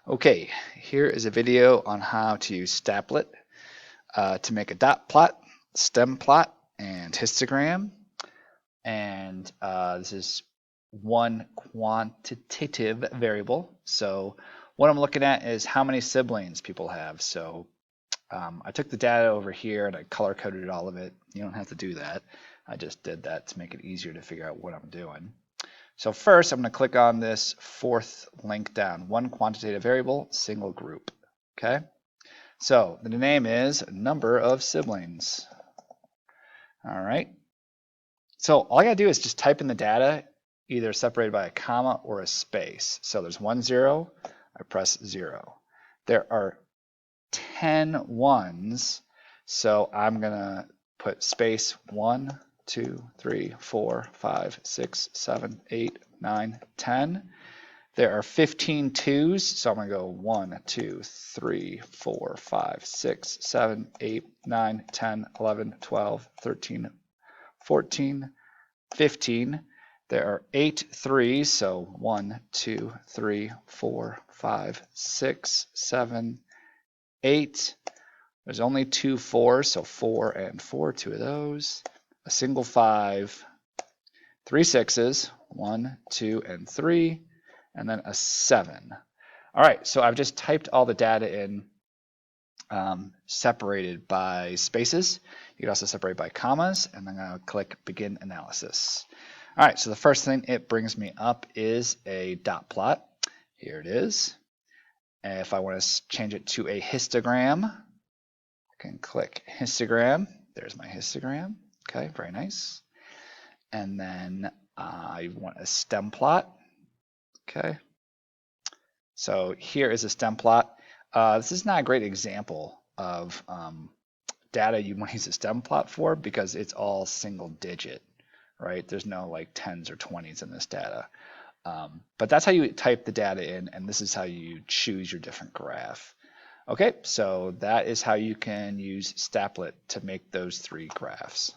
Okay, here is a video on how to use Staplet to make a dot plot, stem plot, and histogram. And this is one quantitative variable. So what I'm looking at is how many siblings people have. So I took the data over here and I color coded all of it. You don't have to do that. I just did that to make it easier to figure out what I'm doing. So first, I'm going to click on this fourth link down, one quantitative variable, single group. Okay. So the name is number of siblings. All right. So all I got to do is just type in the data, either separated by a comma or a space. So there's 1, 0. I press 0. There are 10 ones. So I'm going to put space 1, 2, 3, 4, 5, 6, 7, 8, 9, 10. There are 15 twos, so I'm going to go 1, 2, 3, 4, 5, 6, 7, 8, 9, 10, 11, 12, 13, 14, 15. There are 8 threes, so 1, 2, 3, 4, 5, 6, 7, 8. There's only 2 fours, so 4 and 4, 2 of those. A single 5, 3 sixes, 1, 2, and 3, and then a 7. All right, so I've just typed all the data in separated by spaces. You can also separate by commas, and then I'll click Begin Analysis. All right, so the first thing it brings me up is a dot plot. Here it is. And if I want to change it to a histogram, I can click histogram. There's my histogram. Okay, very nice. And then I want a stem plot. Okay. So here is a stem plot. This is not a great example of data you want to use a stem plot for because it's all single digit, right? There's no like 10s or 20s in this data. But that's how you type the data in, and this is how you choose your different graph. Okay, so that is how you can use Staplet to make those 3 graphs.